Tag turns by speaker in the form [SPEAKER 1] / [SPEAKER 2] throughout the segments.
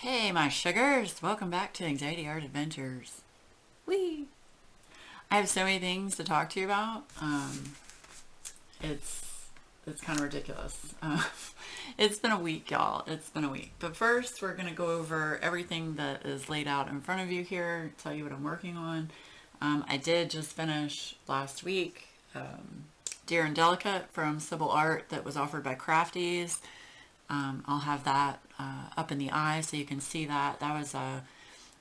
[SPEAKER 1] Hey, my sugars! Welcome back to Anxiety Art Adventures. Whee! I have so many things to talk to you about. It's kind of ridiculous. It's been a week, y'all. It's been a week. But first, we're gonna go over everything that is laid out in front of you here. Tell you what I'm working on. I did just finish last week. Dear and Delicate from Sybil Art that was offered by Crafties. I'll have that up in the eye so you can see that. That was a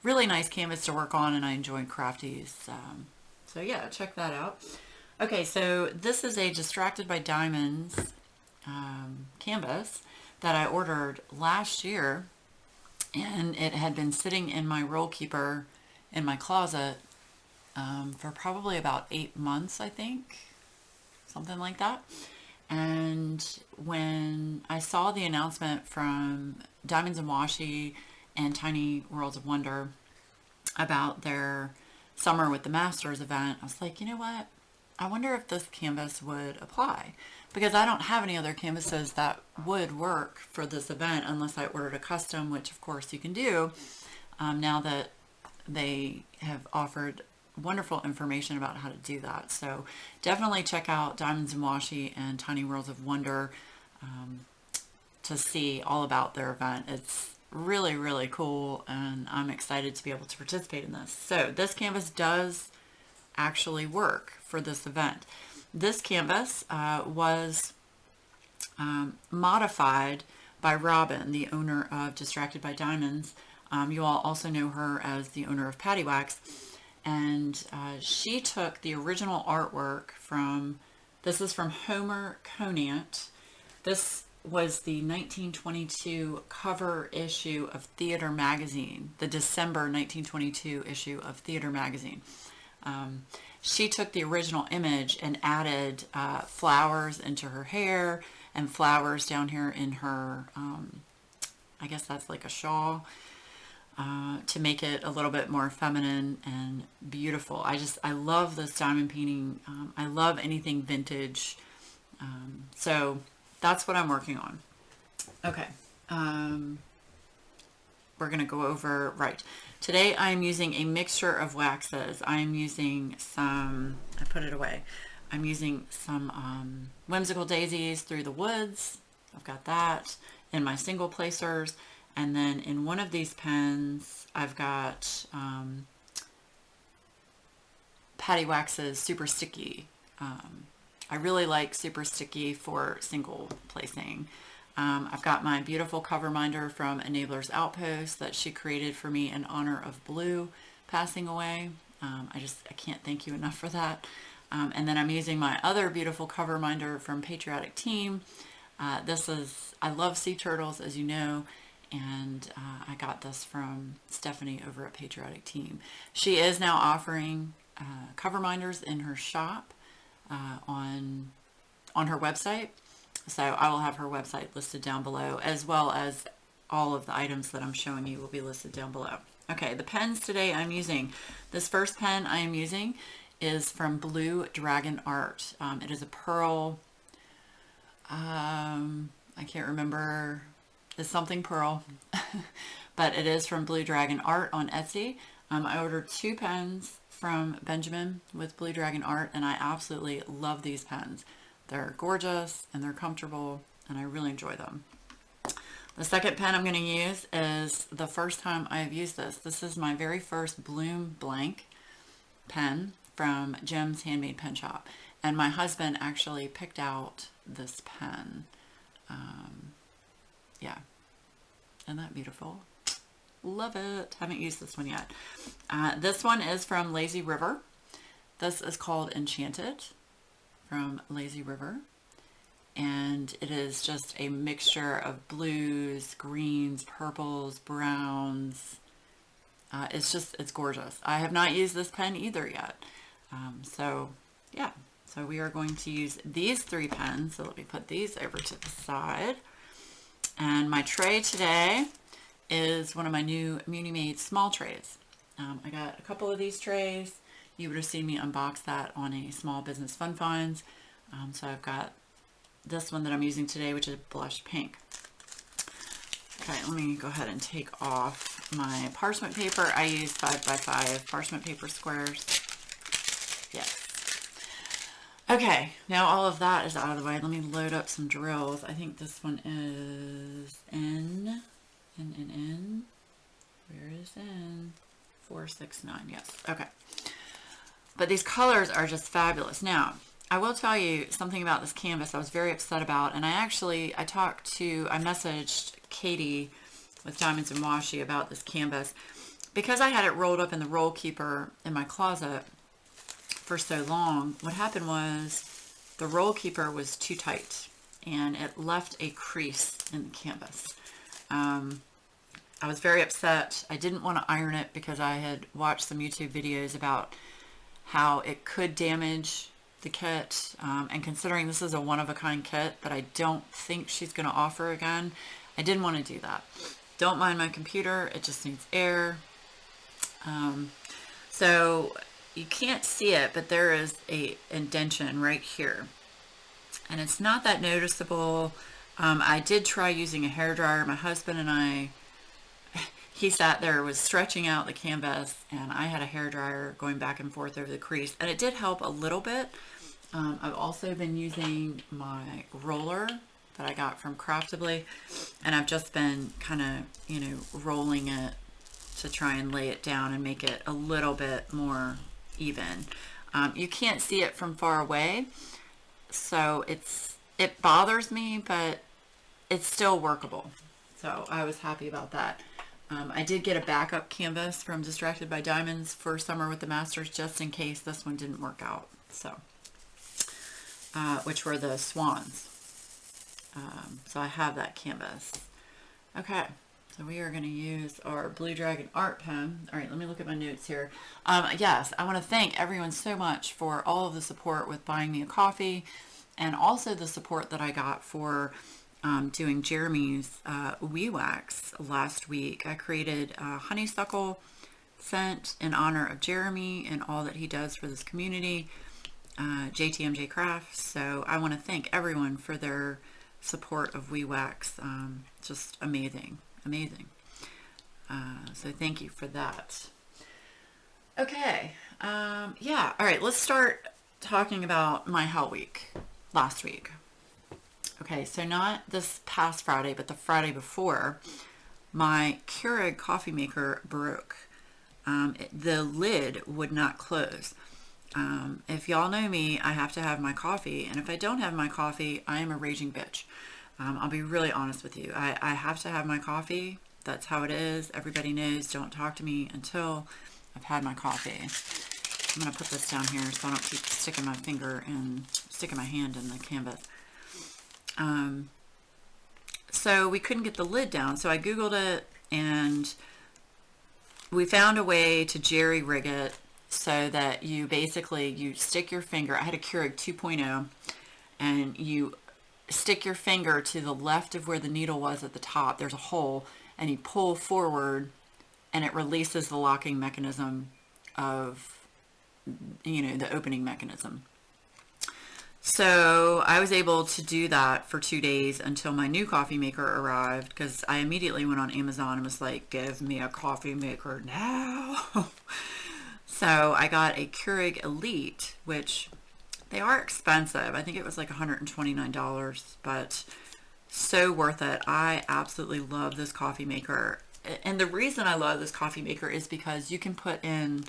[SPEAKER 1] really nice canvas to work on, and I enjoyed Crafties. So yeah, check that out. Okay, so this is a Distracted by Diamonds canvas that I ordered last year, and it had been sitting in my roll keeper in my closet for probably about 8 months, I think, something like that. And when I saw the announcement from Diamonds and Washi and Tiny Worlds of Wonder about their Summer with the Masters event, I was like, you know what? I wonder if this canvas would apply, because I don't have any other canvases that would work for this event unless I ordered a custom, which of course you can do now that they have offered wonderful information about how to do that. So definitely check out Diamonds and Washi and Tiny Worlds of Wonder to see all about their event. It's really, really cool, and I'm excited to be able to participate in this. So this canvas does actually work for this event. This canvas was modified by Robin, the owner of Distracted by Diamonds. You all also know her as the owner of Patty Wax. And she took the original artwork from, this is from Homer Conant. This was the 1922 cover issue of Theater Magazine, the December 1922 issue of Theater Magazine. She took the original image and added flowers into her hair and flowers down here in her, I guess that's like a shawl. To make it a little bit more feminine and beautiful. I love this diamond painting. I love anything vintage. So that's what I'm working on. Okay. We're going to go over, right. Today I'm using a mixture of waxes. I'm using some, I put it away. I'm using some Whimsical Daisies Through the Woods. I've got that in my single placers. And then in one of these pens, I've got Patty Wax's Super Sticky. I really like Super Sticky for single placing. I've got my beautiful cover minder from Enabler's Outpost that she created for me in honor of Blue passing away. I can't thank you enough for that. And then I'm using my other beautiful cover minder from Patriotic Team. I love sea turtles, as you know. And I got this from Stephanie over at Patriotic Team. She is now offering cover minders in her shop on her website. So I will have her website listed down below, as well as all of the items that I'm showing you will be listed down below. Okay, the pens today I'm using. This first pen I am using is from Blue Dragon Art. It is a pearl. I can't remember. Is something pearl, but it is from Blue Dragon Art on Etsy. I ordered 2 pens from Benjamin with Blue Dragon Art, and I absolutely love these pens. They're gorgeous and they're comfortable, and I really enjoy them. The second pen I'm going to use is the first time I've used this. This is my very first Bloom Blank pen from Jim's Handmade Pen Shop, and my husband actually picked out this pen. Yeah, isn't that beautiful? Love it. Haven't used this one yet. This one is from Lazy River. This is called Enchanted from Lazy River. And it is just a mixture of blues, greens, purples, browns. It's gorgeous. I have not used this pen either yet. So yeah, so we are going to use these 3 pens. So let me put these over to the side. And my tray today is one of my new Muni Made small trays. I got a couple of these trays. You would have seen me unbox that on a Small Business Fun Finds. So I've got this one that I'm using today, which is blush pink. Okay, let me go ahead and take off my parchment paper. I use 5x5 parchment paper squares. Yes. Okay, now all of that is out of the way. Let me load up some drills. I think this one is N. Where is N? 469, yes. Okay. But these colors are just fabulous. Now, I will tell you something about this canvas I was very upset about, and I messaged Katie with Diamonds and Washi about this canvas. Because I had it rolled up in the roll keeper in my closet for so long, what happened was the roll keeper was too tight, and it left a crease in the canvas. I was very upset. I didn't want to iron it because I had watched some YouTube videos about how it could damage the kit, and considering this is a one-of-a-kind kit that I don't think she's going to offer again, I didn't want to do that. Don't mind my computer, it just needs air. So you can't see it, but there is a indentation right here, and it's not that noticeable. I did try using a hairdryer. My husband and I, he sat there, was stretching out the canvas, and I had a hairdryer going back and forth over the crease, and it did help a little bit. I've also been using my roller that I got from Craftably, and I've just been kind of, rolling it to try and lay it down and make it a little bit more even. You can't see it from far away, so it bothers me, but it's still workable. So I was happy about that. I did get a backup canvas from Distracted by Diamonds for Summer with the Masters, just in case this one didn't work out. So, which were the swans. So I have that canvas. Okay, so we are going to use our Blue Dragon art pen. All right, let me look at my notes here. Yes, I want to thank everyone so much for all of the support with buying me a coffee, and also the support that I got for doing Jeremy's WIP wax last week. I created a honeysuckle scent in honor of Jeremy and all that he does for this community, JTMJ Crafts. So I want to thank everyone for their support of WIP wax. Just amazing, amazing. So thank you for that. Okay, yeah, all right, let's start talking about my Hell Week last week. Okay, so not this past Friday, but the Friday before, my Keurig coffee maker broke. The lid would not close. If y'all know me, I have to have my coffee, and if I don't have my coffee, I am a raging bitch. I'll be really honest with you. I have to have my coffee. That's how it is. Everybody knows, don't talk to me until I've had my coffee. I'm going to put this down here so I don't keep sticking my hand in the canvas. So we couldn't get the lid down, so I Googled it, and we found a way to jerry rig it so that you stick your finger. I had a Keurig 2.0, and you stick your finger to the left of where the needle was at the top. There's a hole, and you pull forward, and it releases the locking mechanism of, the opening mechanism. So I was able to do that for 2 days until my new coffee maker arrived, because I immediately went on Amazon and was like, give me a coffee maker now. So I got a Keurig Elite, which they are expensive. I think it was like $129, but so worth it. I absolutely love this coffee maker. And the reason I love this coffee maker is because you can put in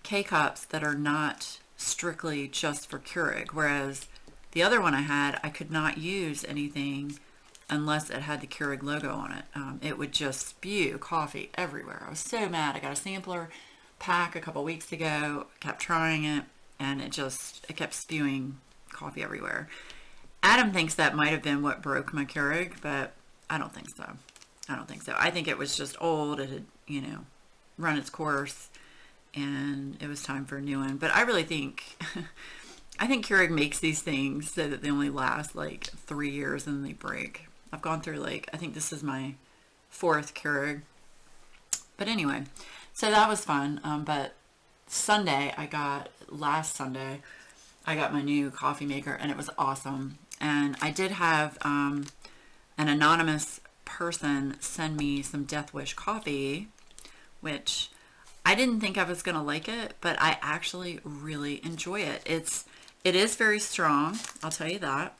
[SPEAKER 1] K-cups that are not strictly just for Keurig, whereas the other one I had, I could not use anything unless it had the Keurig logo on it. It would just spew coffee everywhere. I was so mad. I got a sampler pack a couple weeks ago, kept trying it, and it kept spewing coffee everywhere. Adam thinks that might have been what broke my Keurig, but I don't think so. I think it was just old. It had, run its course, and it was time for a new one. But I really think, I think Keurig makes these things so that they only last like 3 years and then they break. I've gone through I think this is my 4th Keurig. But anyway, so that was fun. But last Sunday, I got my new coffee maker, and it was awesome. And I did have an anonymous person send me some Death Wish coffee, which I didn't think I was going to like it, but I actually really enjoy it. It is very strong, I'll tell you that.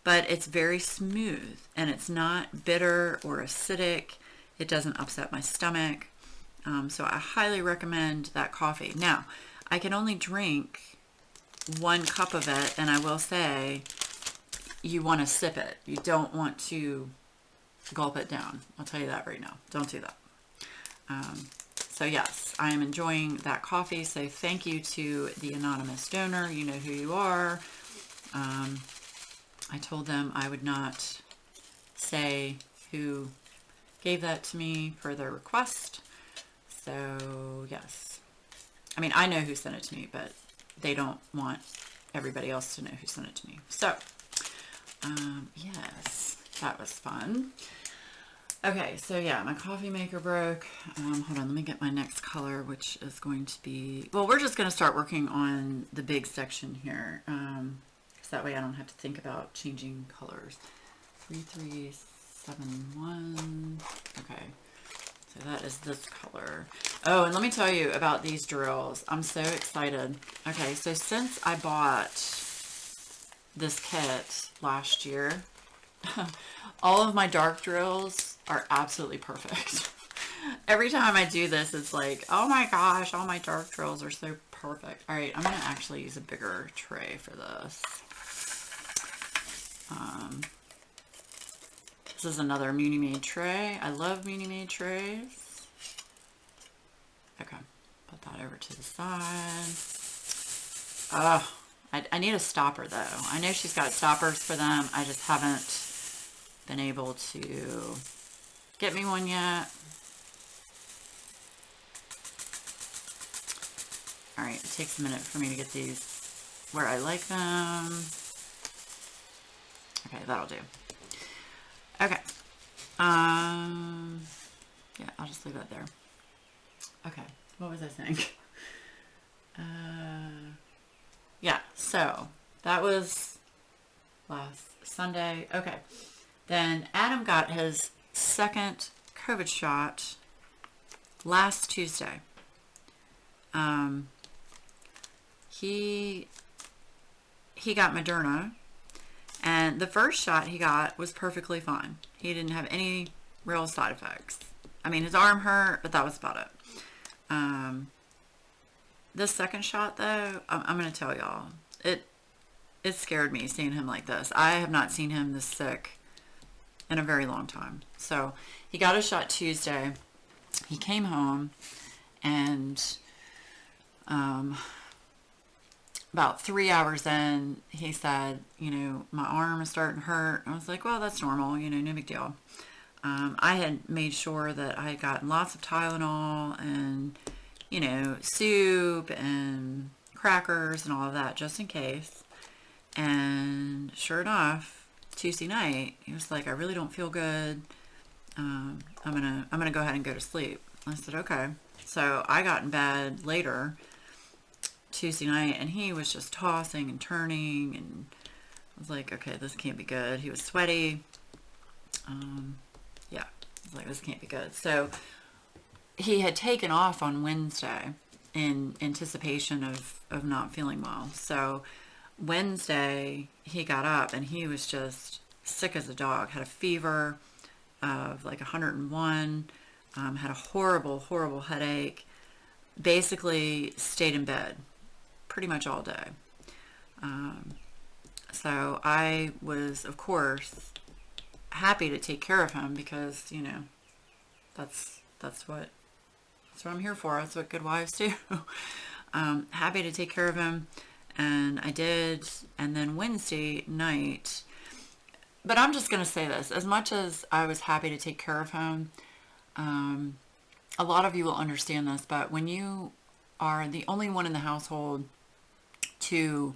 [SPEAKER 1] But it's very smooth, and it's not bitter or acidic. It doesn't upset my stomach. So I highly recommend that coffee. Now, I can only drink 1 cup of it, and I will say you want to sip it. You don't want to gulp it down. I'll tell you that right now. Don't do that. So yes, I am enjoying that coffee. So thank you to the anonymous donor. You know who you are. I told them I would not say who gave that to me per their request. So yes, I mean, I know who sent it to me, but they don't want everybody else to know who sent it to me. So yes, that was fun. Okay, so yeah, my coffee maker broke. Hold on, let me get my next color, which is going to be, well, we're just going to start working on the big section here. So that way I don't have to think about changing colors. 3371. Okay, so that is this color. Oh, and let me tell you about these drills. I'm so excited. Okay, so since I bought this kit last year, all of my dark drills are absolutely perfect. Every time I do this, it's like, oh my gosh, all my dark drills are so perfect. All right, I'm going to actually use a bigger tray for this. This is another Muni Made tray. I love Muni Made trays. Okay, put that over to the side. Oh, I need a stopper though. I know she's got stoppers for them. I just haven't been able to get me one yet. All right, it takes a minute for me to get these where I like them. Okay, that'll do. Okay. Yeah, I'll just leave that there. Okay, what was I saying? Yeah, so that was last Sunday. Okay. Then Adam got his second COVID shot last Tuesday. He got Moderna, and the first shot he got was perfectly fine. He didn't have any real side effects. I mean, his arm hurt, but that was about it. This second shot, though, I'm going to tell y'all, it scared me seeing him like this. I have not seen him this sick in a very long time. So he got a shot Tuesday. He came home, and about 3 hours in, he said, you know, my arm is starting to hurt. I was like, well, that's normal, you know, no big deal. I had made sure that I had gotten lots of Tylenol and, you know, soup and crackers and all of that just in case. And sure enough, Tuesday night, he was like, I really don't feel good. I'm gonna go ahead and go to sleep. I said, okay. So I got in bed later Tuesday night, and he was just tossing and turning, and I was like, okay, this can't be good. He was sweaty. Yeah, I was like, this can't be good. So he had taken off on Wednesday in anticipation of not feeling well. So Wednesday he got up and he was just sick as a dog, had a fever of like 101, had a horrible headache, basically stayed in bed pretty much all day. So I was, of course, happy to take care of him because, you know, that's what I'm here for. That's what good wives do. Happy to take care of him, and I did. And then Wednesday night, but I'm just going to say this, as much as I was happy to take care of him, a lot of you will understand this, but when you are the only one in the household to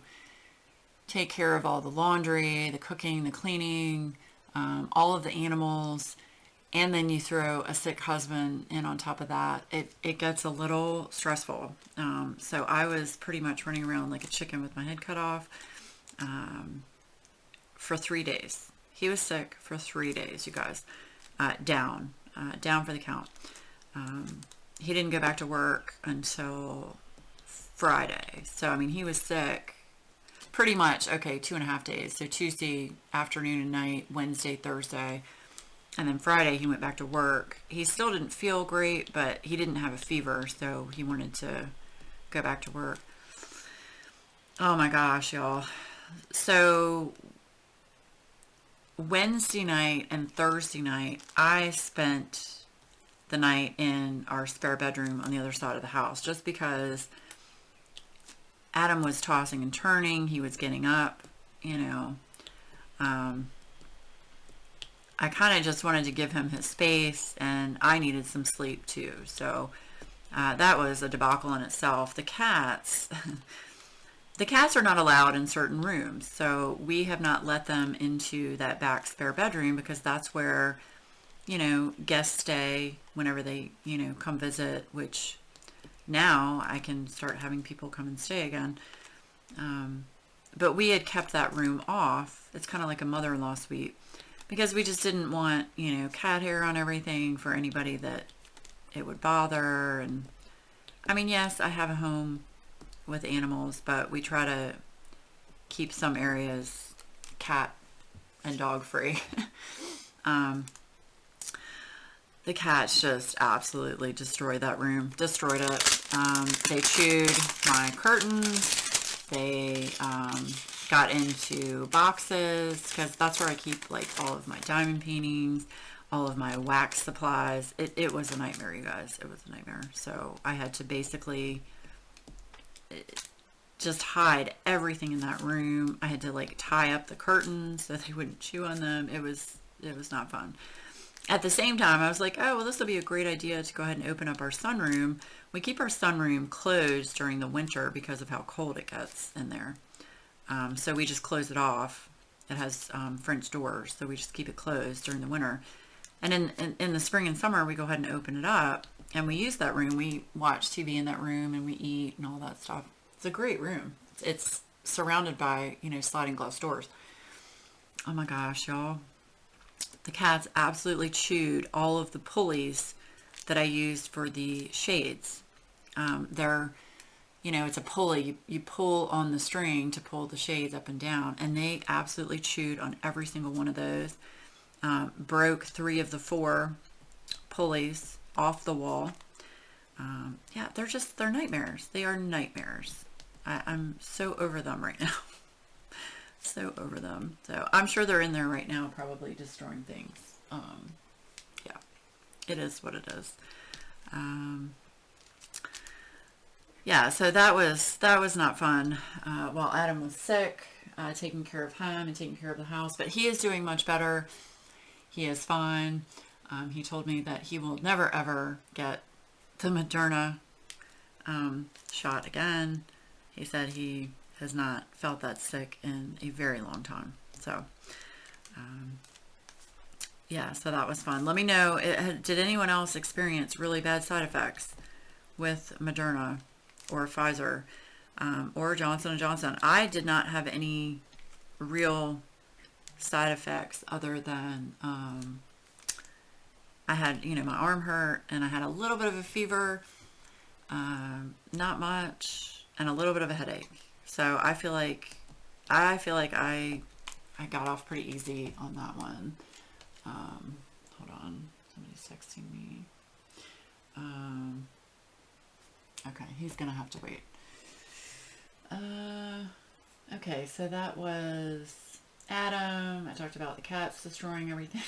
[SPEAKER 1] take care of all the laundry, the cooking, the cleaning, all of the animals, and then you throw a sick husband in on top of that, it gets a little stressful. So I was pretty much running around like a chicken with my head cut off for 3 days. He was sick for 3 days, you guys. Down for the count. He didn't go back to work until Friday. So, I mean, he was sick pretty much, okay, 2.5 days. So Tuesday afternoon and night, Wednesday, Thursday, and then Friday he went back to work. He still didn't feel great, but he didn't have a fever, so he wanted to go back to work. Oh my gosh, y'all. So Wednesday night and Thursday night, I spent the night in our spare bedroom on the other side of the house, just because Adam was tossing and turning. He was getting up, you know. I kind of just wanted to give him his space, and I needed some sleep too. So that was a debacle in itself. The cats, the cats are not allowed in certain rooms, so we have not let them into that back spare bedroom, because that's where, you know, guests stay whenever they, you know, come visit, which now I can start having people come and stay again. But we had kept that room off. It's kind of like a mother-in-law suite, because we just didn't want, you know, cat hair on everything for anybody that it would bother. And I mean, yes, I have a home with animals, but we try to keep some areas cat and dog free. The cats just absolutely destroyed that room, destroyed it. They chewed my curtains. They got into boxes, because that's where I keep like all of my diamond paintings, all of my wax supplies. It was a nightmare, you guys. It was a nightmare. So I had to basically just hide everything in that room. I had to like tie up the curtains so they wouldn't chew on them. It was not fun. At the same time, I was like, oh, well, this will be a great idea to go ahead and open up our sunroom. We keep our sunroom closed during the winter because of how cold it gets in there. So we just close it off. It has French doors, so we just keep it closed during the winter. And in the spring and summer, we go ahead and open it up, and we use that room. We watch TV in that room, and we eat and all that stuff. It's a great room. It's surrounded by, you know, sliding glass doors. Oh my gosh, y'all. The cats absolutely chewed all of the pulleys that I used for the shades. They're, you know, it's a pulley. You pull on the string to pull the shades up and down, and they absolutely chewed on every single one of those. Broke 3 of the 4 pulleys off the wall. Yeah, they're nightmares. They are nightmares. I'm so over them right now. So over them. So I'm sure they're in there right now, probably destroying things. Yeah, it is what it is. Yeah, so that was not fun. While Adam was sick, taking care of him and taking care of the house, but he is doing much better. He is fine. He told me that he will never ever get the Moderna shot again. He said he has not felt that sick in a very long time. So, yeah, so that was fun. Let me know, did anyone else experience really bad side effects with Moderna or Pfizer or Johnson & Johnson? I did not have any real side effects other than I had, you know, my arm hurt, and I had a little bit of a fever, not much, and a little bit of a headache. So I feel like I got off pretty easy on that one. Hold on, somebody's texting me. Okay, he's gonna have to wait. Okay, so that was Adam. I talked about the cats destroying everything.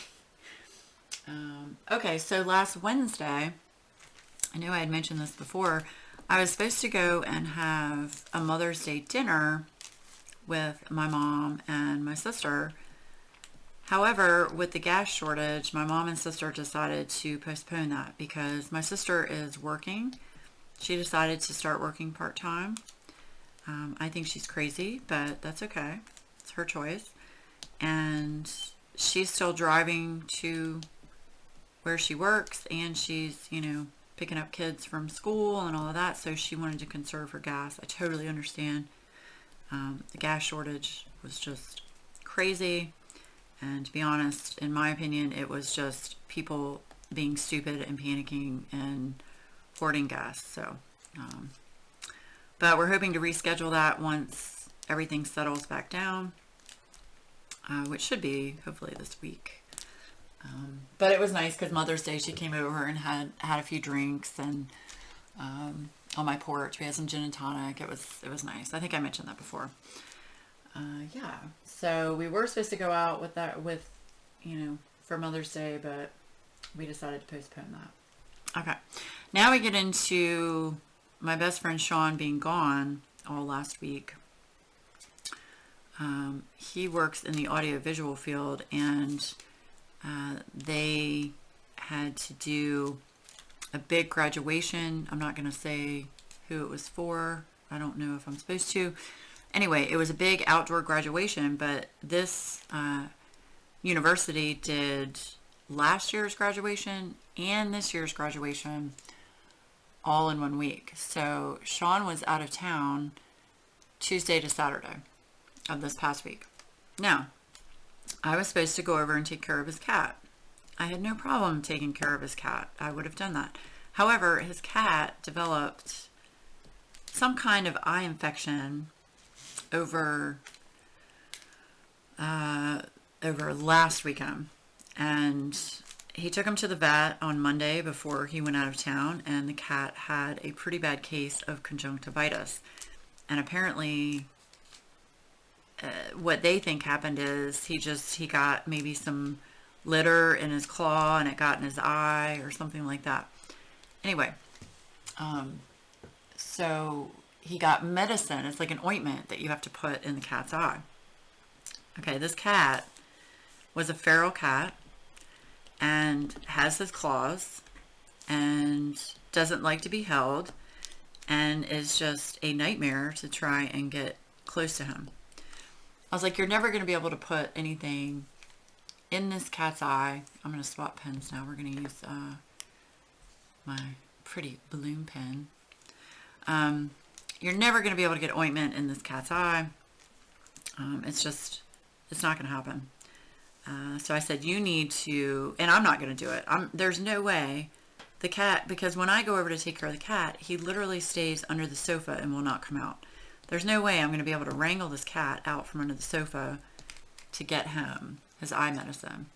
[SPEAKER 1] Okay, so last Wednesday, I know I had mentioned this before, I was supposed to go and have a Mother's Day dinner with my mom and my sister. However, with the gas shortage, my mom and sister decided to postpone that because my sister is working. She decided to start working part-time. I think she's crazy, but that's okay. It's her choice. And she's still driving to where she works, and she's, you know, picking up kids from school and all of that, so she wanted to conserve her gas. I totally understand. The gas shortage was just crazy, And to be honest, in my opinion, it was just people being stupid and panicking and hoarding gas. So, but we're hoping to reschedule that once everything settles back down, which should be hopefully this week. But it was nice because Mother's Day she came over and had a few drinks, and on my porch we had some gin and tonic. It was nice. I think I mentioned that before. Yeah. So we were supposed to go out with for Mother's Day, but we decided to postpone that. Okay. Now we get into my best friend Sean being gone all last week. He works in the audio-visual field, and they had to do a big graduation. I'm not going to say who it was for. I don't know if I'm supposed to. Anyway, it was a big outdoor graduation, but this university did last year's graduation and this year's graduation all in 1 week. So Sean was out of town Tuesday to Saturday of this past week. Now, I was supposed to go over and take care of his cat. I had no problem taking care of his cat. I would have done that. However, his cat developed some kind of eye infection over last weekend, and he took him to the vet on Monday before he went out of town, and the cat had a pretty bad case of conjunctivitis. And apparently what they think happened is he got maybe some litter in his claw and it got in his eye or something like that. Anyway, so he got medicine. It's like an ointment that you have to put in the cat's eye. Okay, this cat was a feral cat and has his claws and doesn't like to be held and is just a nightmare to try and get close to him. I was like, you're never going to be able to put anything in this cat's eye. I'm going to swap pens now. We're going to use my pretty balloon pen. You're never going to be able to get ointment in this cat's eye. It's not going to happen. So I said, you need to, and I'm not going to do it. There's no way the cat, because when I go over to take care of the cat, he literally stays under the sofa and will not come out. There's no way I'm going to be able to wrangle this cat out from under the sofa to get him his eye medicine.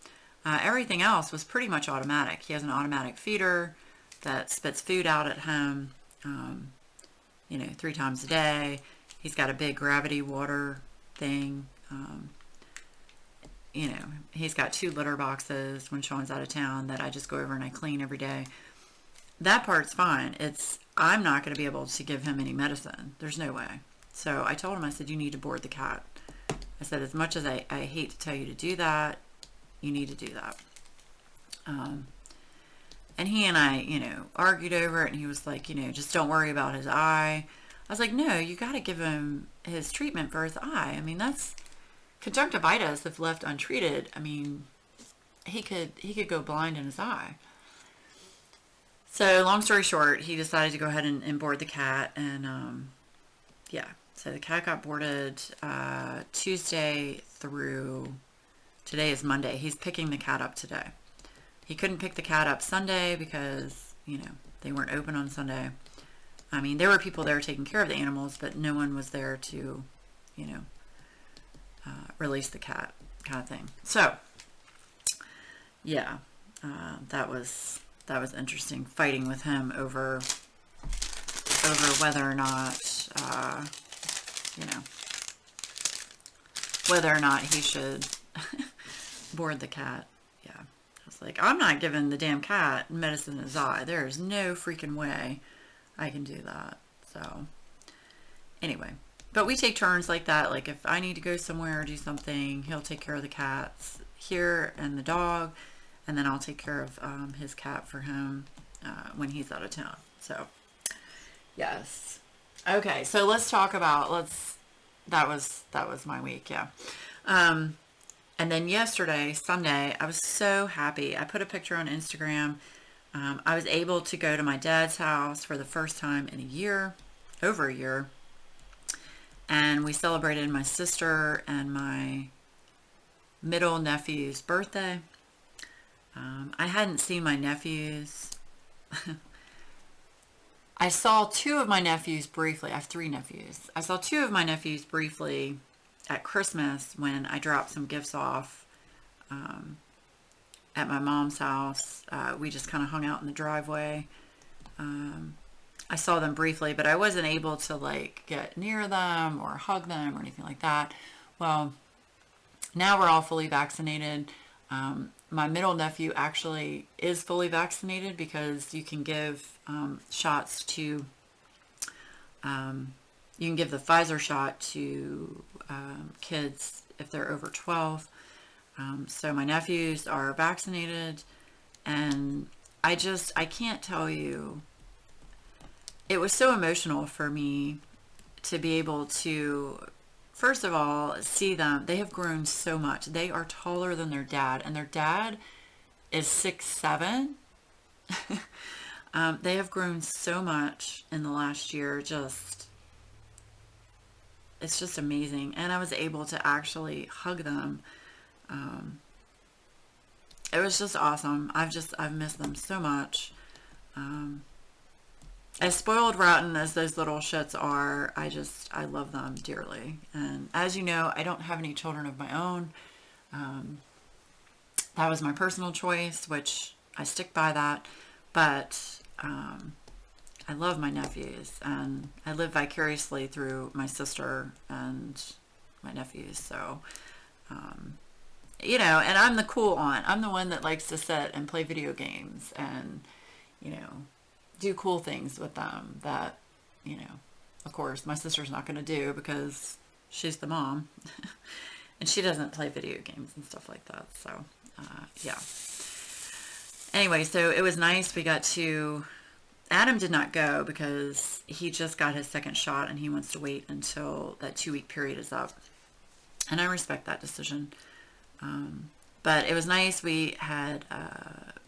[SPEAKER 1] Everything else was pretty much automatic. He has an automatic feeder that spits food out at him, 3 times a day. He's got a big gravity water thing. He's got 2 litter boxes when Sean's out of town that I just go over and I clean every day. That part's fine. I'm not going to be able to give him any medicine. There's no way. So I told him, I said, you need to board the cat. I said, as much as I hate to tell you to do that, you need to do that. And he and I, argued over it, and he was like, just don't worry about his eye. I was like, no, you got to give him his treatment for his eye. I mean, that's conjunctivitis if left untreated. I mean, he could go blind in his eye. So long story short, he decided to go ahead and board the cat, and so the cat got boarded Tuesday through today is Monday. He's picking the cat up today. He couldn't pick the cat up Sunday because they weren't open on Sunday. I mean, there were people there taking care of the animals, but no one was there to release the cat, kind of thing. So yeah, that was interesting, fighting with him over whether or not whether or not he should board the cat. Yeah, I was like, I'm not giving the damn cat medicine in his eye. There is no freaking way I can do that. So anyway, but we take turns like that. Like if I need to go somewhere or do something, he'll take care of the cats here and the dog, and then I'll take care of his cat for him when he's out of town. So yes. Okay, so let's talk about that was my week, yeah. And then yesterday, Sunday, I was so happy. I put a picture on Instagram. I was able to go to my dad's house for the first time in over a year. And we celebrated my sister and my middle nephew's birthday. I hadn't seen my nephews. I saw two of my nephews briefly. I have three nephews. I saw two of my nephews briefly at Christmas when I dropped some gifts off at my mom's house. We just kind of hung out in the driveway. I saw them briefly, but I wasn't able to like get near them or hug them or anything like that. Well, now we're all fully vaccinated. My middle nephew actually is fully vaccinated because you can give shots to, you can give the Pfizer shot to kids if they're over 12. So my nephews are vaccinated, and I can't tell you, it was so emotional for me to be able to, first of all, see them. They have grown so much. They are taller than their dad, and their dad is 6'7". They have grown so much in the last year. It's just amazing. And I was able to actually hug them. It was just awesome. I've missed them so much. As spoiled rotten as those little shits are, I love them dearly. And as you know, I don't have any children of my own. That was my personal choice, which I stick by that. But I love my nephews, and I live vicariously through my sister and my nephews. So, you know, and I'm the cool aunt. I'm the one that likes to sit and play video games and, you know, do cool things with them that, you know, of course my sister's not going to do because she's the mom and she doesn't play video games and stuff like that. So yeah, anyway, so it was nice. We got to, Adam did not go because he just got his second shot and he wants to wait until that 2-week period is up, and I respect that decision. But it was nice. We had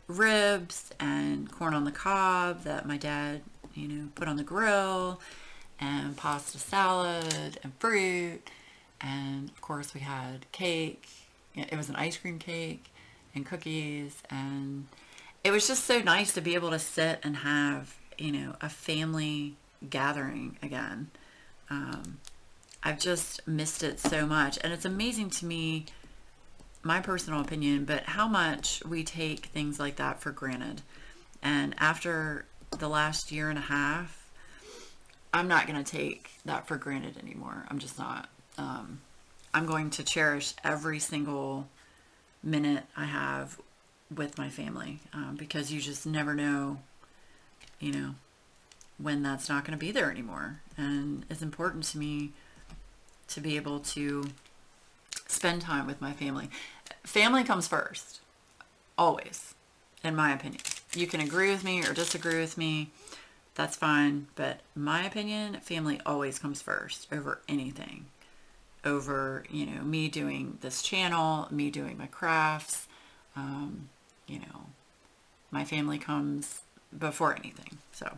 [SPEAKER 1] ribs and corn on the cob that my dad, you know, put on the grill, and pasta salad and fruit, and of course we had cake. It was an ice cream cake and cookies, and it was just so nice to be able to sit and have, you know, a family gathering again. I've just missed it so much, and it's amazing to me, my personal opinion, but how much we take things like that for granted. And after the last year and a half, I'm not going to take that for granted anymore. I'm just not. I'm going to cherish every single minute I have with my family, because you just never know, you know, when that's not going to be there anymore. And it's important to me to be able to spend time with my family. Family comes first, always, in my opinion. You can agree with me or disagree with me, that's fine, but my opinion, family always comes first over anything. Over, you know, me doing this channel, me doing my crafts, you know, my family comes before anything. So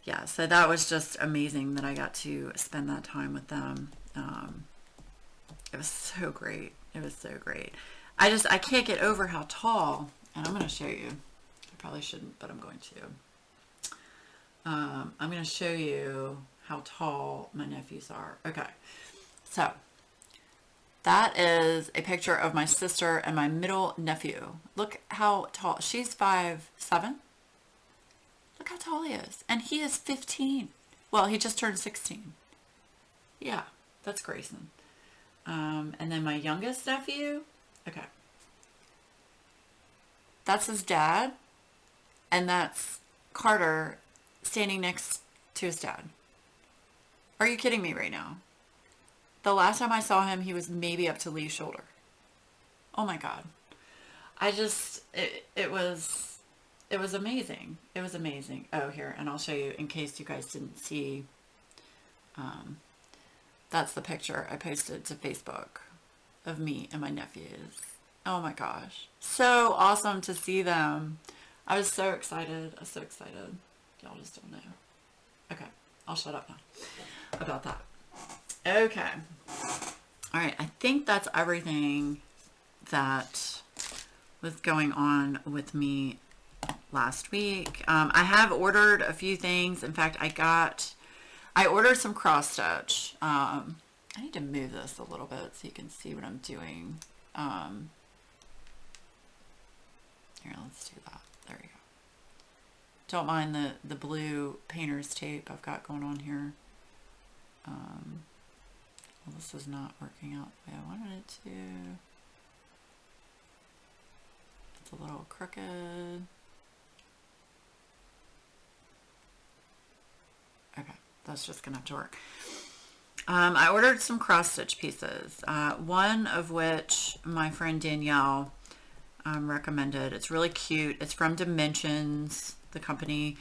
[SPEAKER 1] yeah, so that was just amazing that I got to spend that time with them. It was so great. It was so great. I can't get over how tall, and I'm going to show you. I probably shouldn't, but I'm going to. I'm going to show you how tall my nephews are. Okay. So that is a picture of my sister and my middle nephew. Look how tall. She's 5'7". Look how tall he is. And he is 15. Well, he just turned 16. Yeah, that's Grayson. And then my youngest nephew, okay, that's his dad, and that's Carter standing next to his dad. Are you kidding me right now? The last time I saw him, he was maybe up to Lee's shoulder. Oh my God. It was amazing. It was amazing. Oh, here, and I'll show you in case you guys didn't see. That's the picture I posted to Facebook of me and my nephews. Oh my gosh. So awesome to see them. I was so excited. I was so excited. Y'all just don't know. Okay, I'll shut up now about that. Okay. All right, I think that's everything that was going on with me last week. I have ordered a few things. In fact, I ordered some cross stitch. I need to move this a little bit so you can see what I'm doing. Here, let's do that. There we go. Don't mind the blue painter's tape I've got going on here. Well, this is not working out the way I wanted it to. It's a little crooked. Okay, that's just gonna have to work. I ordered some cross stitch pieces, one of which my friend Danielle recommended. It's really cute. It's from Dimensions, the company,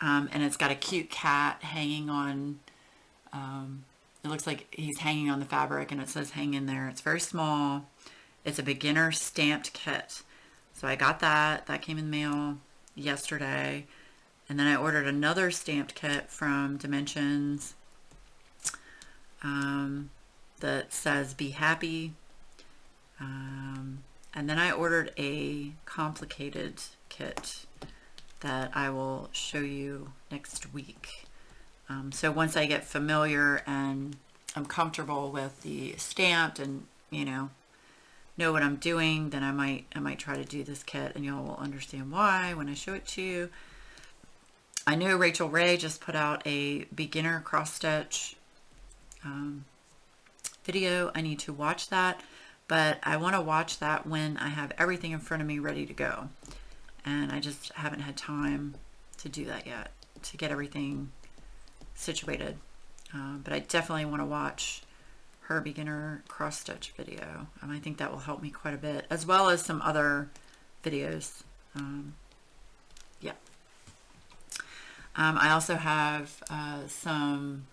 [SPEAKER 1] and it's got a cute cat hanging on, it looks like he's hanging on the fabric, and it says hang in there. It's very small. It's a beginner stamped kit. So I got that. That came in the mail yesterday. And then I ordered another stamped kit from Dimensions that says be happy. And then I ordered a complicated kit that I will show you next week. So once I get familiar and I'm comfortable with the stamped and, know what I'm doing, then I might try to do this kit, and y'all will understand why when I show it to you. I know Rachel Ray just put out a beginner cross stitch video. I need to watch that, but I want to watch that when I have everything in front of me ready to go, and I just haven't had time to do that yet, to get everything situated. But I definitely want to watch her beginner cross stitch video. I think that will help me quite a bit, as well as some other videos. Yeah. I also have some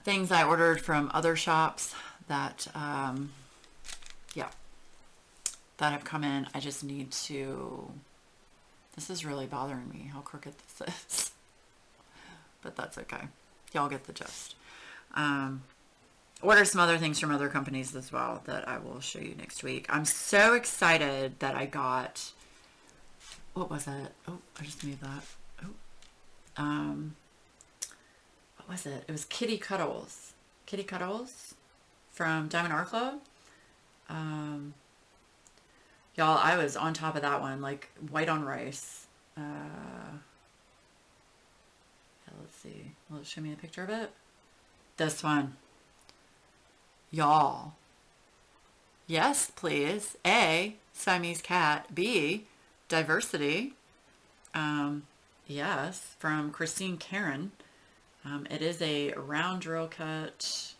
[SPEAKER 1] things I ordered from other shops that, yeah, that have come in. I just need to, this is really bothering me, how crooked this is. But that's okay. Y'all get the gist. Order some other things from other companies as well that I will show you next week. I'm so excited that I got, what was it? Oh, I just moved that. Oh. What was it? It was Kitty Cuddles. Kitty Cuddles from Diamond Art Club. Y'all, I was on top of that one, like white on rice. Let's see. Will it show me a picture of it? This one. Y'all. Yes, please. A, Siamese cat. B, diversity. Yes, from Christine Karen. It is a round drill cut.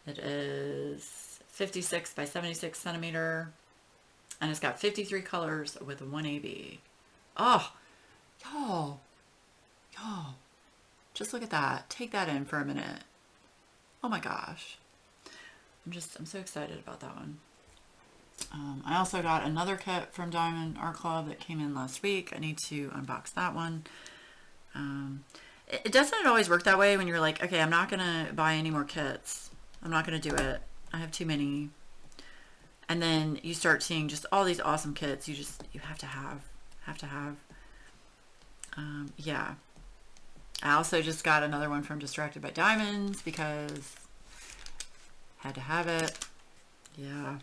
[SPEAKER 1] It is 56 by 76 centimeter. And it's got 53 colors with 1 AB. Oh, y'all. Just look at that. Take that in for a minute. Oh my gosh. I'm so excited about that one. I also got another kit from Diamond Art Club that came in last week. I need to unbox that one. It doesn't always work that way when you're like, okay, I'm not going to buy any more kits. I'm not going to do it. I have too many. And then you start seeing just all these awesome kits you have to have. Yeah. I also just got another one from Distracted by Diamonds because had to have it. Yeah.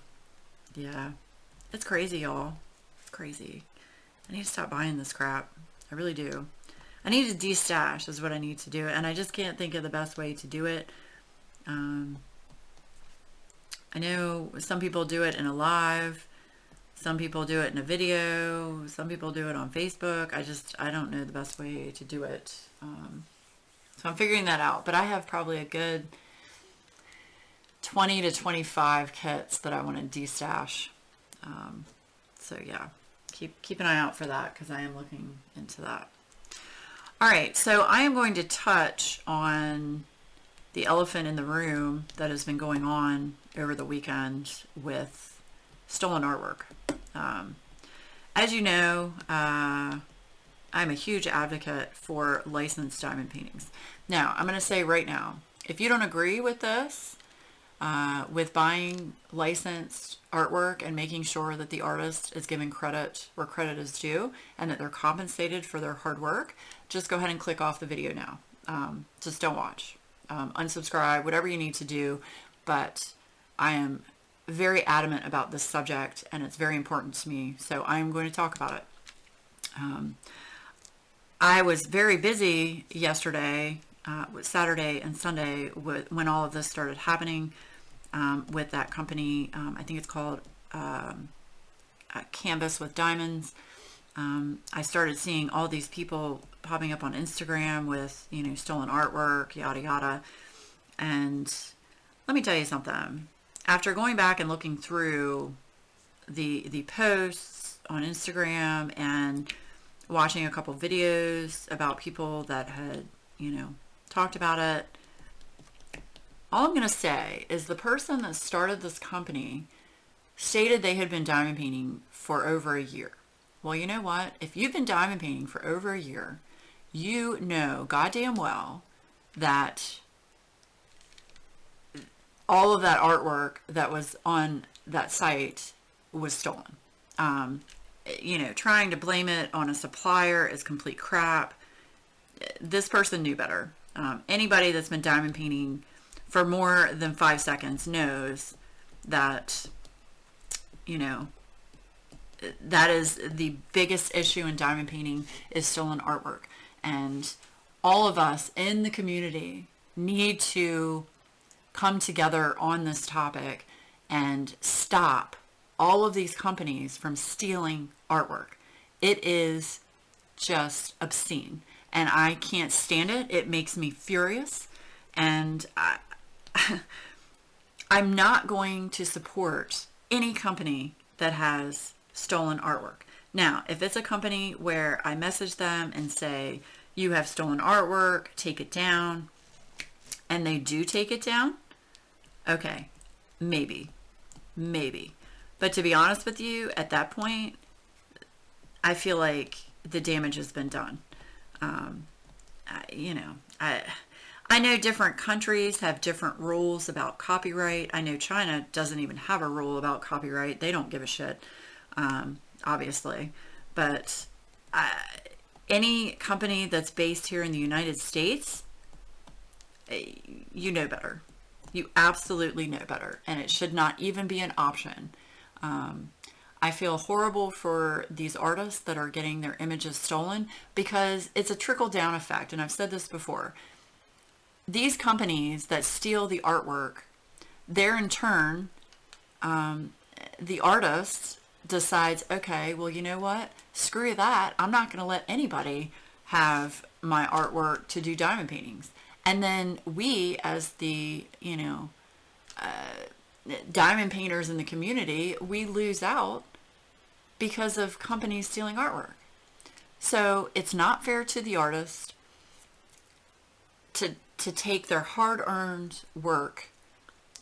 [SPEAKER 1] It's crazy, y'all. It's crazy. I need to stop buying this crap. I really do. I need to de-stash is what I need to do. And I just can't think of the best way to do it. I know some people do it in a live. Some people do it in a video. Some people do it on Facebook. I don't know the best way to do it. So I'm figuring that out. But I have probably a good 20 to 25 kits that I want to de-stash. So yeah, keep an eye out for that because I am looking into that. All right, so I am going to touch on the elephant in the room that has been going on over the weekend with stolen artwork. As you know, I'm a huge advocate for licensed diamond paintings. Now, I'm going to say right now, if you don't agree with this, with buying licensed artwork and making sure that the artist is given credit where credit is due and that they're compensated for their hard work, just go ahead and click off the video now. Just don't watch. Unsubscribe, whatever you need to do. But I am very adamant about this subject and it's very important to me, so I'm going to talk about it. I was very busy yesterday, Saturday and Sunday, when all of this started happening with that company. I think it's called Canvas with Diamonds. I started seeing all these people popping up on Instagram with, stolen artwork, yada yada. And let me tell you something. After going back and looking through the posts on Instagram and watching a couple videos about people that had, talked about it, all I'm going to say is the person that started this company stated they had been diamond painting for over a year. Well, you know what? If you've been diamond painting for over a year, you know goddamn well that all of that artwork that was on that site was stolen. Trying to blame it on a supplier is complete crap. This person knew better. Anybody that's been diamond painting for more than 5 seconds knows that, that is the biggest issue in diamond painting is stolen artwork. And all of us in the community need to come together on this topic and stop all of these companies from stealing artwork. It is just obscene and I can't stand it. It makes me furious, and I'm not going to support any company that has stolen artwork. Now, if it's a company where I message them and say, you have stolen artwork, take it down, and they do take it down, okay, maybe. But to be honest with you, at that point, I feel like the damage has been done. I know different countries have different rules about copyright. I know China doesn't even have a rule about copyright. They don't give a shit, obviously. But any company that's based here in the United States, you know better. You absolutely know better. And it should not even be an option. I feel horrible for these artists that are getting their images stolen because it's a trickle-down effect. And I've said this before. These companies that steal the artwork, they're in turn, the artist decides, okay, well, you know what? Screw that. I'm not going to let anybody have my artwork to do diamond paintings. And then we, as the, diamond painters in the community, we lose out because of companies stealing artwork. So it's not fair to the artist to take their hard-earned work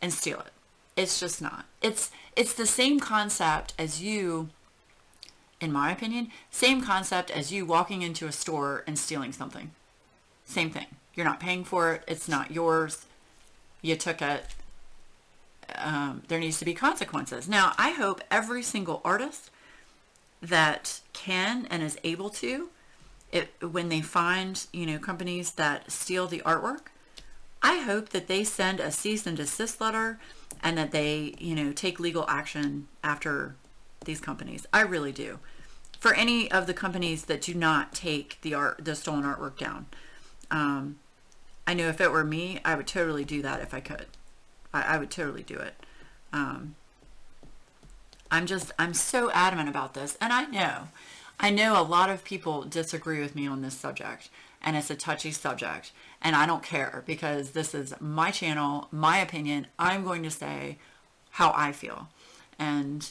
[SPEAKER 1] and steal it. It's just not. It's the same concept as you, in my opinion, same concept as you walking into a store and stealing something. Same thing. You're not paying for it. It's not yours. You took it. There needs to be consequences. Now, I hope every single artist that can and is able to, when they find, companies that steal the artwork, I hope that they send a cease and desist letter and that they, take legal action after these companies. I really do. For any of the companies that do not take the stolen artwork down. I know if it were me, I would totally do that if I could. I would totally do it. I'm so adamant about this. And I know a lot of people disagree with me on this subject, and it's a touchy subject, and I don't care because this is my channel, my opinion. I'm going to say how I feel. And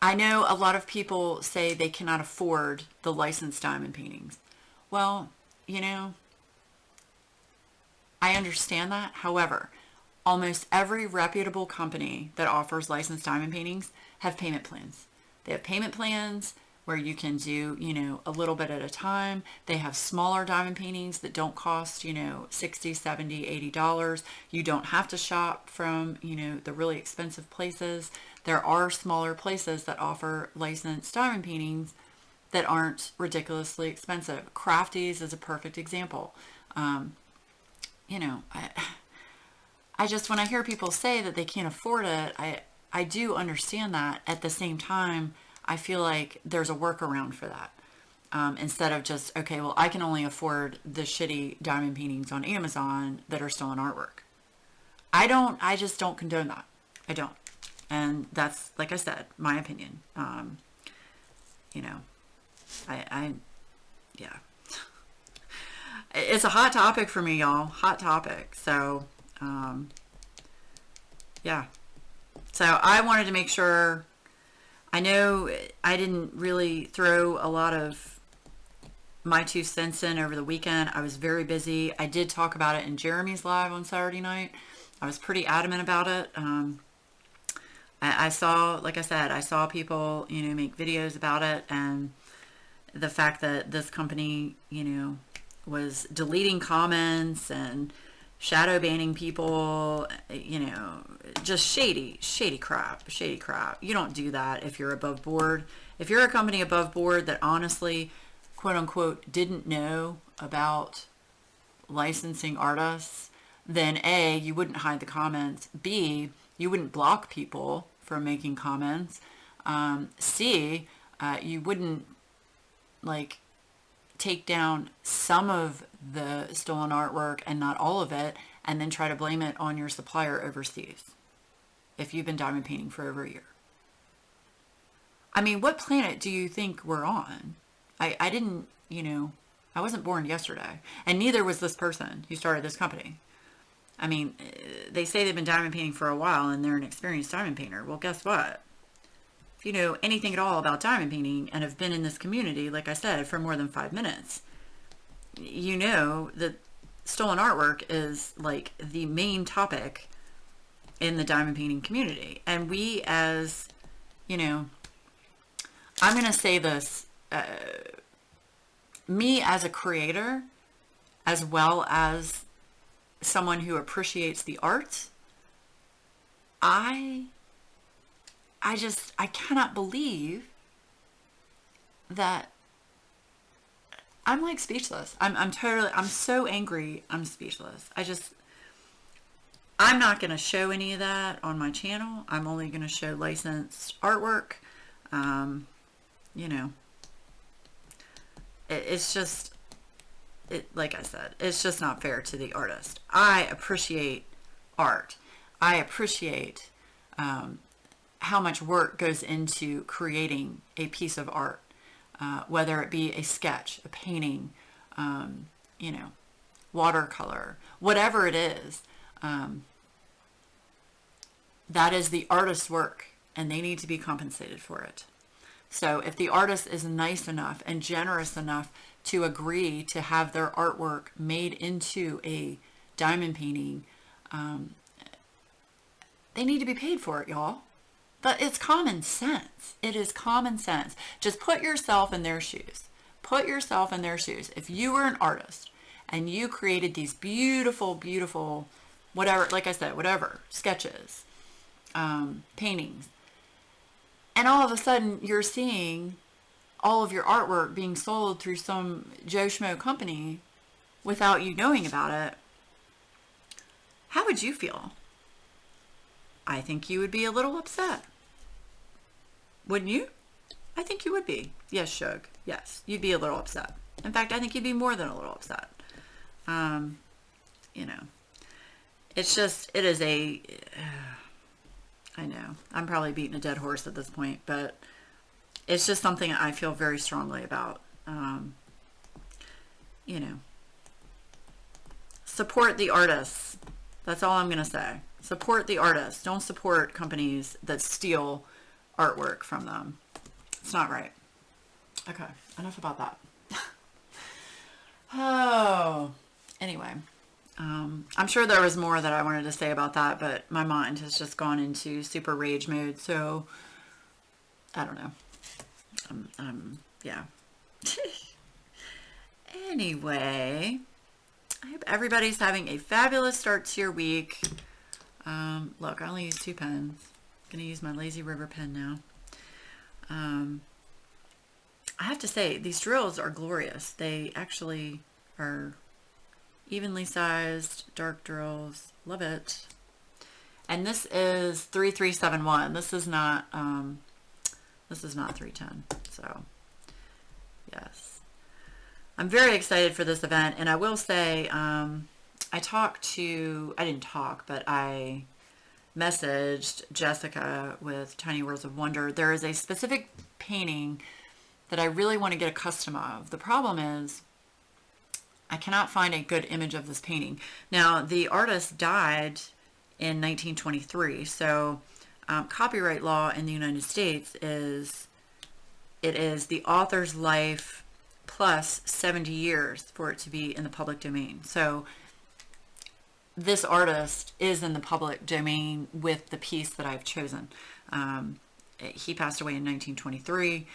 [SPEAKER 1] I know a lot of people say they cannot afford the licensed diamond paintings. Well, I understand that. However, almost every reputable company that offers licensed diamond paintings have payment plans. They have payment plans where you can do, you know, a little bit at a time. They have smaller diamond paintings that don't cost, you know, 60, 70, $80. You don't have to shop from, you know, the really expensive places. There are smaller places that offer licensed diamond paintings that aren't ridiculously expensive. Crafties is a perfect example. You know, I just, when I hear people say that they can't afford it, I do understand that. At the same time, I feel like there's a workaround for that. Instead of just, okay, well, I can only afford the shitty diamond paintings on Amazon that are still in artwork. I just don't condone that. I don't. And that's, like I said, my opinion. You know, yeah. It's a hot topic for me, y'all. Hot topic. So, yeah. So I wanted to make sure, I know I didn't really throw a lot of my 2 cents in over the weekend. I was very busy. I did talk about it in Jeremy's live on Saturday night. I was pretty adamant about it. I saw, like I said, I saw people, you know, make videos about it, and the fact that this company, you know, was deleting comments and shadow banning people, you know, just shady crap. You don't do that if you're above board. If you're a company above board that honestly, quote unquote, didn't know about licensing artists, then A, you wouldn't hide the comments. B, you wouldn't block people from making comments. C, you wouldn't like take down some of the stolen artwork and not all of it, and then try to blame it on your supplier overseas if you've been diamond painting for over a year. I mean, what planet do you think we're on? I didn't, you know, I wasn't born yesterday, and neither was this person who started this company. I mean, they say they've been diamond painting for a while and they're an experienced diamond painter. Well, guess what? If you know anything at all about diamond painting and have been in this community, like I said, for more than 5 minutes, you know that stolen artwork is like the main topic in the diamond painting community. And we, as, you know, I'm going to say this, me as a creator, as well as someone who appreciates the arts, I cannot believe that I'm like speechless. I'm so angry. I'm speechless. I'm not going to show any of that on my channel. I'm only going to show licensed artwork. You know, it's just, like I said, it's just not fair to the artist. I appreciate art. I appreciate how much work goes into creating a piece of art, whether it be a sketch, a painting, you know, watercolor, whatever it is. That is the artist's work, and they need to be compensated for it. So if the artist is nice enough and generous enough to agree to have their artwork made into a diamond painting, they need to be paid for it, y'all. But it's common sense. It is common sense. Just put yourself in their shoes. Put yourself in their shoes. If you were an artist and you created these beautiful, beautiful, whatever, like I said, whatever, sketches, paintings, and all of a sudden you're seeing all of your artwork being sold through some Joe Schmo company without you knowing about it, how would you feel? I think you would be a little upset. Wouldn't you? I think you would be. Yes, Shug. Yes, you'd be a little upset. In fact, I think you'd be more than a little upset. You know, it's just, it is a, I know, I'm probably beating a dead horse at this point, but it's just something I feel very strongly about. You know, support the artists. That's all I'm going to say. Support the artists. Don't support companies that steal artwork from them. It's not right. Okay, enough about that. Oh, anyway. I'm sure there was more that I wanted to say about that, but my mind has just gone into super rage mode, so I don't know. Yeah. Anyway, I hope everybody's having a fabulous start to your week. Look, I only use 2 pens. I'm going to use my Lazy River pen now. I have to say, these drills are glorious. They actually are evenly sized, dark drills. Love it. And this is 3371. This is not 310. So, yes. I'm very excited for this event, and I will say, I messaged Jessica with Tiny Worlds of Wonder. There is a specific painting that I really want to get a custom of. The problem is I cannot find a good image of this painting. Now, the artist died in 1923, so copyright law in the United States is the author's life plus 70 years for it to be in the public domain. So this artist is in the public domain with the piece that I've chosen. He passed away in 1923.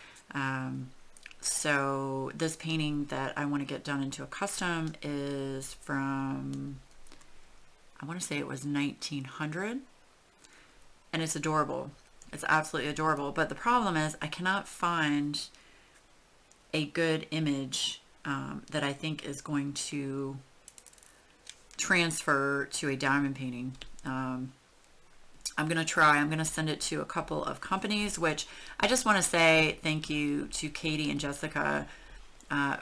[SPEAKER 1] So this painting that I want to get done into a custom is from, I want to say it was 1900, and it's adorable. It's absolutely adorable. But the problem is I cannot find a good image that I think is going to transfer to a diamond painting. I'm going to send it to a couple of companies, which I just want to say thank you to Katie and Jessica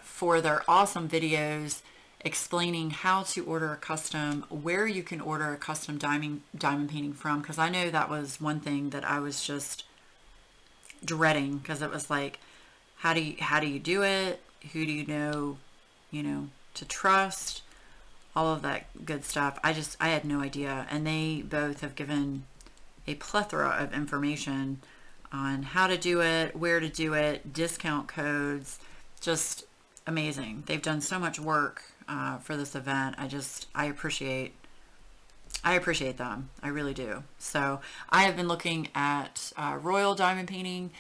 [SPEAKER 1] for their awesome videos explaining how to order a custom, where you can order a custom diamond painting from, because I know that was one thing that I was just dreading, because it was like, how do you do it? Who do you know, to trust? All of that good stuff. I had no idea. And they both have given a plethora of information on how to do it, where to do it, discount codes, just amazing. They've done so much work for this event. I appreciate them. I really do. So I have been looking at Royal Diamond Painting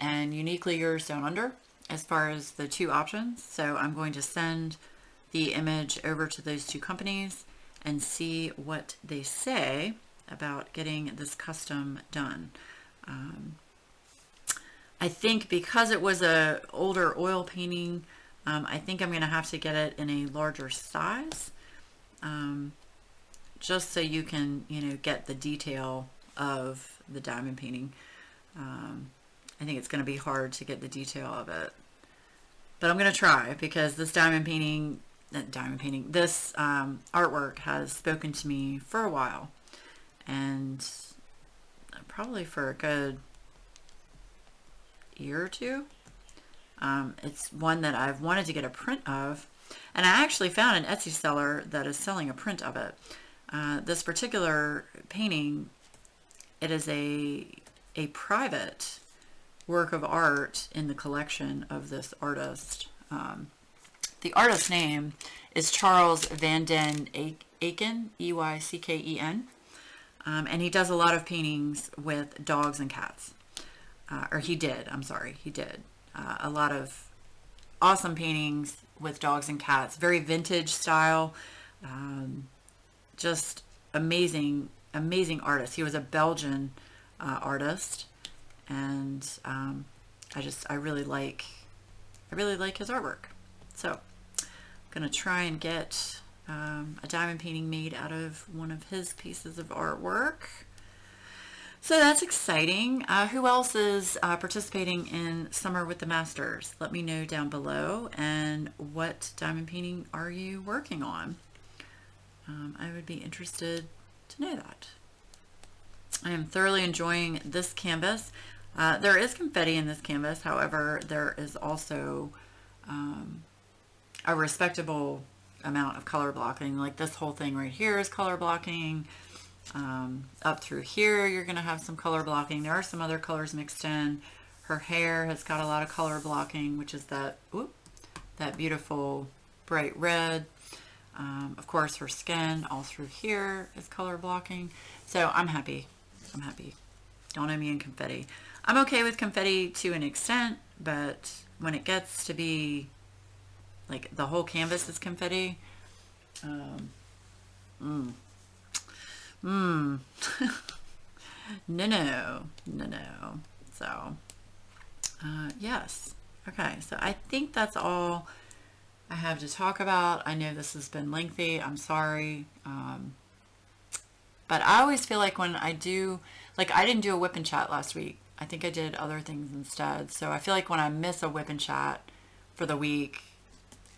[SPEAKER 1] and Uniquely Yours Down Under as far as the 2 options. So I'm going to send the image over to those 2 companies and see what they say about getting this custom done. I think because it was a older oil painting, I think I'm going to have to get it in a larger size, just so you can, get the detail of the diamond painting. I think it's going to be hard to get the detail of it, but I'm going to try, because this this artwork has spoken to me for a while, and probably for a good year or 2. It's one that I've wanted to get a print of, and I actually found an Etsy seller that is selling a print of it. This particular painting, it is a private work of art in the collection of this artist. The artist's name is Charles Van Den Eycken, Eycken, and he does a lot of paintings with dogs and cats. He did. A lot of awesome paintings with dogs and cats, very vintage style, just amazing artist. He was a Belgian artist, and I really like his artwork. So I'm going to try and get a diamond painting made out of one of his pieces of artwork. So that's exciting. Who else is participating in Summer with the Masters? Let me know down below. And what diamond painting are you working on? I would be interested to know that. I am thoroughly enjoying this canvas. There is confetti in this canvas. However, there is also a respectable amount of color blocking. Like this whole thing right here is color blocking. Up through here you're going to have some color blocking. There are some other colors mixed in. Her hair has got a lot of color blocking, which is that beautiful bright red. Of course, her skin all through here is color blocking. So I'm happy. Don't know me in confetti. I'm okay with confetti to an extent, but when it gets to be like the whole canvas is confetti, mm, mm. no. So, yes. Okay, so I think that's all I have to talk about. I know this has been lengthy. I'm sorry. But I always feel like when I do, like I didn't do a whip and chat last week. I think I did other things instead. So I feel like when I miss a whip and chat for the week,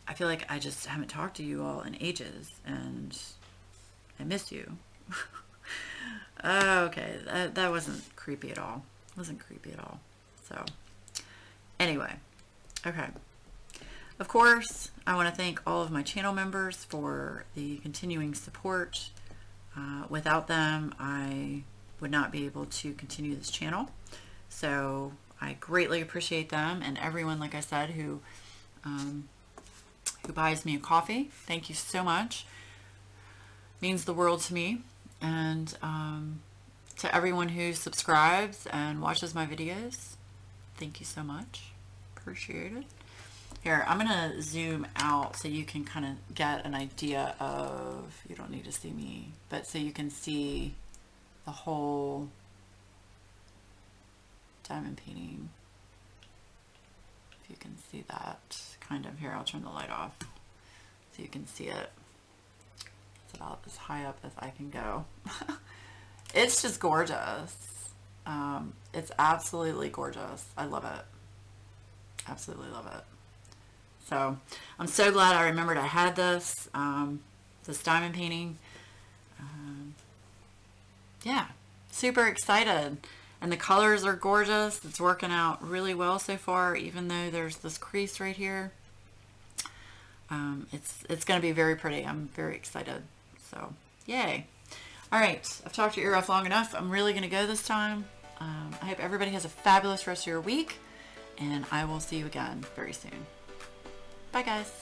[SPEAKER 1] I feel like I just haven't talked to you all in ages and I miss you. Okay, that wasn't creepy at all. It wasn't creepy at all. So, anyway, okay. Of course, I want to thank all of my channel members for the continuing support. Without them, I would not be able to continue this channel. So, I greatly appreciate them and everyone, like I said, who buys me a coffee. Thank you so much. It means the world to me. And to everyone who subscribes and watches my videos, thank you so much. Appreciate it. Here, I'm going to zoom out so you can kind of get an idea of, you don't need to see me, but so you can see the whole diamond painting. If you can see that, kind of. Here, I'll turn the light off so you can see it. It's about as high up as I can go. It's just gorgeous. It's absolutely gorgeous. I love it. Absolutely love it. So I'm so glad I remembered I had this, this diamond painting. Yeah, super excited. And the colors are gorgeous. It's working out really well so far, even though there's this crease right here. It's going to be very pretty. I'm very excited. So, yay. All right, I've talked your ear off long enough. I'm really going to go this time. I hope everybody has a fabulous rest of your week, and I will see you again very soon. Bye, guys.